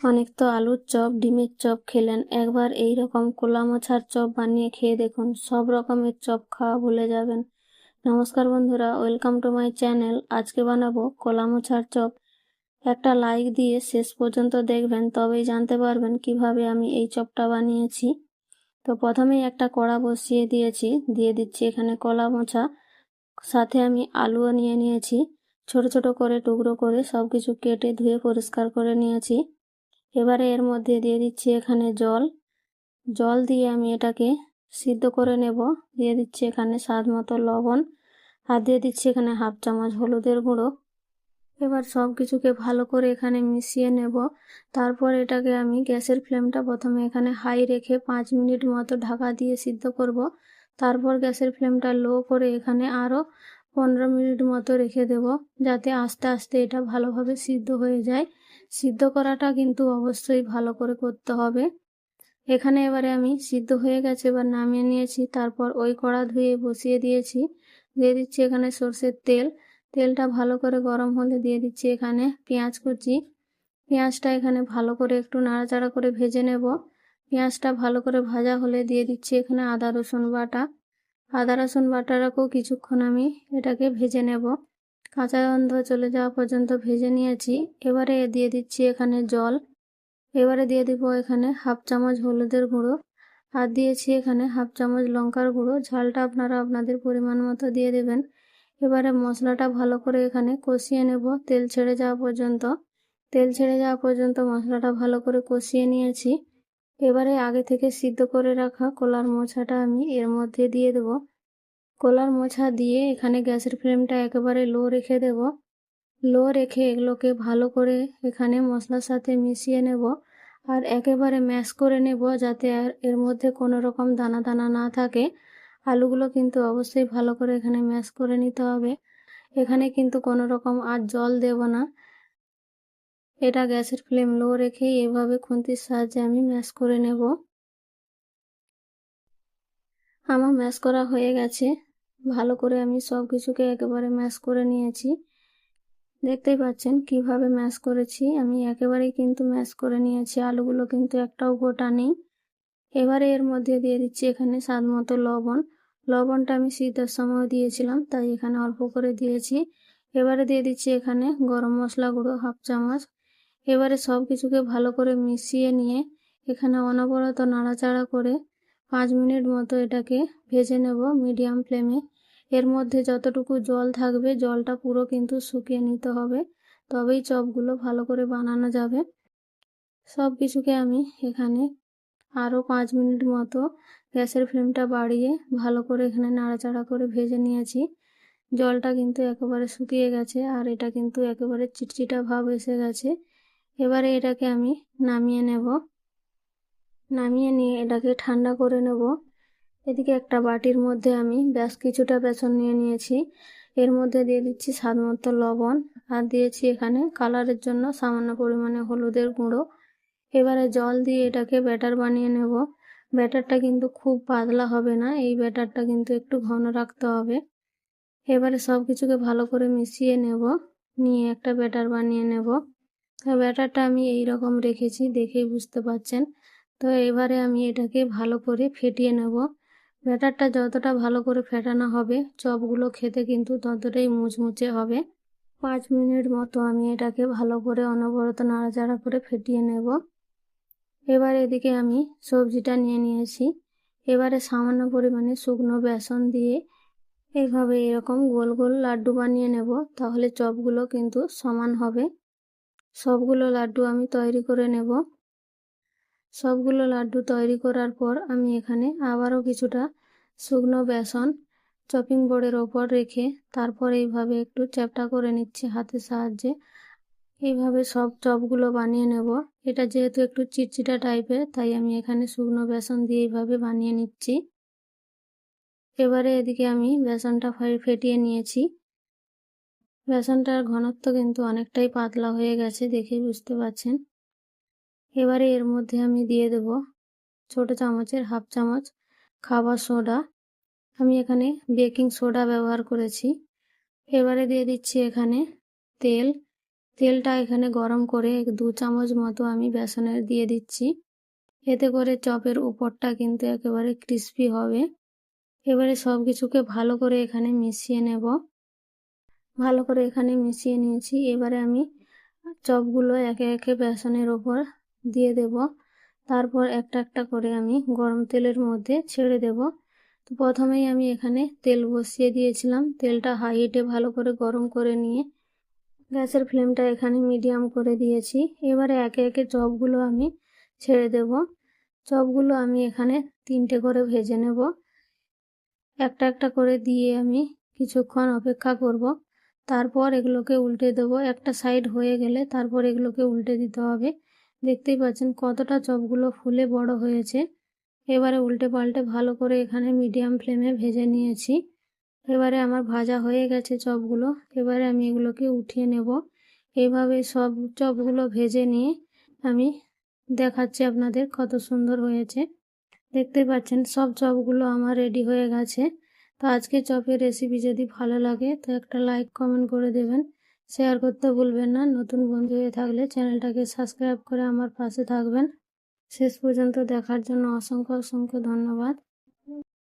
অনেক তো আলুর চপ, ডিমের চপ খেলেন, একবার এই রকম কলা মোছার চপ বানিয়ে খেয়ে দেখুন, সব রকমের চপ খাওয়া ভুলে যাবেন। নমস্কার বন্ধুরা, ওয়েলকাম টু মাই চ্যানেল। আজকে বানাবো কলা মোছার চপ। একটা লাইক দিয়ে শেষ পর্যন্ত দেখবেন, তবেই জানতে পারবেন কিভাবে আমি এই চপটা বানিয়েছি। তো প্রথমেই একটা কড়া বসিয়ে দিয়েছি, দিয়ে দিচ্ছি এখানে কলা মোছা, সাথে আমি আলুও নিয়ে নিয়েছি। ছোট ছোট করে টুকরো করে সব কিছু কেটে ধুয়ে পরিষ্কার করে নিয়েছি। এবারে এর মধ্যে দিয়ে দিচ্ছি এখানে জল। জল দিয়ে আমি এটাকে সিদ্ধ করে নেব। দিয়ে দিচ্ছি এখানে স্বাদ মতো লবণ, আর দিয়ে দিচ্ছি এখানে হাফ চামচ হলুদের গুঁড়ো। এবার সব কিছুকে ভালো করে এখানে মিশিয়ে নেব। তারপর এটাকে আমি গ্যাসের ফ্লেমটা প্রথমে এখানে হাই রেখে 5 মিনিট মতো ঢাকা দিয়ে সিদ্ধ করব। তারপর গ্যাসের ফ্লেমটা লো করে এখানে আরও 15 মিনিট মতো রেখে দেব, যাতে আস্তে আস্তে এটা ভালোভাবে সিদ্ধ হয়ে যায়। সিদ্ধ করাটা কিন্তু অবশ্যই ভালো করে করতে হবে। এখানে এবারে আমি সিদ্ধ হয়ে গেছে, এবার নামিয়ে নিয়েছি। তারপর ওই কড়া ধুয়ে বসিয়ে দিয়েছি। দিয়ে দিচ্ছি এখানে সর্ষের তেল। তেলটা ভালো করে গরম হলে দিয়ে দিচ্ছি এখানে পেঁয়াজ কুচি। পেঁয়াজটা এখানে ভালো করে একটু নাড়াচাড়া করে ভেজে নেব। পেঁয়াজটা ভালো করে ভাজা হলে দিয়ে দিচ্ছি এখানে আদা রসুন বাটা। আদা রসুন বাটাটাকেও কিছুক্ষণ আমি এটাকে ভেজে নেব, কাঁচা গন্ধ চলে যাওয়া পর্যন্ত ভেজে নিয়েছি। এবারে দিয়ে দিচ্ছি এখানে জল। এবারে দিয়ে দিব এখানে হাফ চামচ হলুদের গুঁড়ো, আর দিয়েছি এখানে হাফ চামচ লঙ্কার গুঁড়ো। ঝালটা আপনারা আপনাদের পরিমাণ মতো দিয়ে দেবেন। এবারে মশলাটা ভালো করে এখানে কষিয়ে নেব তেল ছেড়ে যাওয়া পর্যন্ত। তেল ছেড়ে যাওয়া পর্যন্ত মশলাটা ভালো করে কষিয়ে নিয়েছি। এবারে আগে থেকে সিদ্ধ করে রাখা কলার মোছাটা আমি এর মধ্যে দিয়ে দেব। কলার মোছা দিয়ে এখানে গ্যাসের ফ্লেমটা একেবারে লো রেখে দেব। লো রেখে এগুলোকে ভালো করে এখানে মশলার সাথে মিশিয়ে নেব, আর একেবারে ম্যাশ করে নেব, যাতে আর এর মধ্যে কোনো রকম দানা দানা না থাকে। আলুগুলো কিন্তু অবশ্যই ভালো করে এখানে ম্যাশ করে নিতে হবে। এখানে কিন্তু কোনো রকম আর জল দেব না। এটা গ্যাসের ফ্লেম লো রেখেই এভাবে খুন্তির সাহায্যে আমি ম্যাশ করে নেব। আমার ম্যাশ করা হয়ে গেছে। ভালো করে আমি সব কিছুকে একেবারে ম্যাশ করে নিয়েছি। দেখতেই পাচ্ছেন কিভাবে ম্যাশ করেছি, আমি একেবারেই কিন্তু ম্যাশ করে নিয়েছি। আলুগুলো কিন্তু একটাও গোটা নেই। এবারে এর মধ্যে দিয়ে দিচ্ছি এখানে স্বাদ মতো লবণ। লবণটা আমি সিদ্ধর সময় দিয়েছিলাম, তাই এখানে অল্প করে দিয়েছি। এবারে দিয়ে দিচ্ছি এখানে গরম মশলা গুঁড়ো হাফ চামচ। এবারে সব কিছুকে ভালো করে মিশিয়ে নিয়ে এখানে অনবরত নাড়াচাড়া করে 5 মিনিট মতো এটাকে ভেজে নেব মিডিয়াম ফ্লেমে। এর মধ্যে যতটুকু জল থাকবে জলটা পুরো কিন্তু শুকিয়ে নিতে হবে, তবেই চপগুলো ভালো করে বানানো যাবে। সব কিছুকে আমি এখানে আরও 5 মিনিট মতো গ্যাসের ফ্লেমটা বাড়িয়ে ভালো করে এখানে নাড়াচাড়া করে ভেজে নিয়েছি। জলটা কিন্তু একেবারে শুকিয়ে গেছে, আর এটা কিন্তু একেবারে চিটচিটা ভাব এসে গেছে। এবারে এটাকে আমি নামিয়ে নেব। নামিয়ে নিয়ে এটাকে ঠান্ডা করে নেব। এদিকে একটা বাটির মধ্যে আমি বেশ কিছুটা বেসন নিয়ে নিয়েছি। এর মধ্যে দিয়ে দিচ্ছি স্বাদ মতো লবণ, আর দিয়েছি এখানে কালারের জন্য সামান্য পরিমাণে হলুদের গুঁড়ো। এবারে জল দিয়ে এটাকে ব্যাটার বানিয়ে নেব। ব্যাটারটা কিন্তু খুব পাতলা হবে না, এই ব্যাটারটা কিন্তু একটু ঘন রাখতে হবে। এবারে সব কিছুকে ভালো করে মিশিয়ে নেব, নিয়ে একটা ব্যাটার বানিয়ে নেব। ব্যাটারটা আমি এই রকম রেখেছি, দেখেই বুঝতে পারছেন। তো এবারে আমি এটাকে ভালো করে ফেটিয়ে নেব। ব্যাটারটা যতটা ভালো করে ফেটানো হবে চপগুলো খেতে কিন্তু ততটাই মুচমুচে হবে। 5 মিনিট মতো আমি এটাকে ভালো করে অনবরত নাড়াচাড়া করে ফেটিয়ে নেব। এবার এদিকে আমি সবজিটা নিয়ে নিয়েছি। এবারে সামান্য পরিমাণে শুকনো বেসন দিয়ে এইভাবে এরকম গোল গোল লাড্ডু বানিয়ে নেব, তাহলে চপগুলো কিন্তু সমান হবে। সবগুলো লাড্ডু আমি তৈরি করে নেব। সবগুলো লাড্ডু তৈরি করার পর আমি এখানে আবারও কিছুটা শুকনো বেসন চপিং বোর্ডের ওপর রেখে তারপর এইভাবে একটু চ্যাপ্টা করে নিচ্ছি হাতের সাহায্যে। এইভাবে সব চপগুলো বানিয়ে নেব। এটা যেহেতু একটু চিটচিটা টাইপের, তাই আমি এখানে শুকনো বেসন দিয়ে এইভাবে বানিয়ে নিচ্ছি। এবারে এদিকে আমি বেসনটা ফেটিয়ে নিয়েছি। বেসনটার ঘনত্ব কিন্তু অনেকটাই পাতলা হয়ে গেছে, দেখেই বুঝতে পারছেন। এবারে এর মধ্যে আমি দিয়ে দেব ছোট চামচের হাফ চামচ খাবার সোডা। আমি এখানে বেকিং সোডা ব্যবহার করেছি। এবারে দিয়ে দিচ্ছি এখানে তেল। তেলটা এখানে গরম করে 2 চামচ মতো আমি বেসনের দিয়ে দিচ্ছি। এতে করে চপের উপরটা কিন্তু একেবারে ক্রিস্পি হবে। এবারে সব কিছুকে ভালো করে এখানে মিশিয়ে নেব। ভালো করে এখানে মিশিয়ে নিয়েছি। এবারে আমি চপগুলো একে একে বেসনের ওপর দিয়ে দেব। তারপর একটা একটা করে আমি গরম তেলের মধ্যে ছেড়ে দেব। তো প্রথমেই আমি এখানে তেল বসিয়ে দিয়েছিলাম। তেলটা হাই হিটে ভালো করে গরম করে নিয়ে গ্যাসের ফ্লেমটা এখানে মিডিয়াম করে দিয়েছি। এবারে একে একে চপগুলো আমি ছেড়ে দেব। চপগুলো আমি এখানে 3টে করে ভেজে নেব। একটা একটা করে দিয়ে আমি কিছুক্ষণ অপেক্ষা করব। তারপর এগুলোকে উল্টে দেব। একটা সাইড হয়ে গেলে তারপর এগুলোকে উল্টে দিতে হবে। দেখতেই পাচ্ছেন কতটা চপগুলো ফুলে বড় হয়েছে। এবারে উল্টে পাল্টে ভালো করে এখানে মিডিয়াম ফ্লেমে ভেজে নিয়েছি। এবারে আমার ভাজা হয়ে গেছে চপগুলো। এবারে আমি এগুলোকে উঠিয়ে নেব। এইভাবে সব চপগুলো ভেজে নিয়ে আমি দেখাচ্ছি আপনাদের কত সুন্দর হয়েছে। দেখতেই পাচ্ছেন সব চপগুলো আমার রেডি হয়ে গেছে। তো আজকে চপের রেসিপি যদি ভালো লাগে তো একটা লাইক কমেন্ট করে দেবেন, শেয়ার করতে ভুলবেন না। নতুন বন্ধু হয়ে থাকলে চ্যানেলটাকে সাবস্ক্রাইব করে আমার পাশে থাকবেন। শেষ পর্যন্ত দেখার জন্য অসংখ্য অসংখ্য ধন্যবাদ।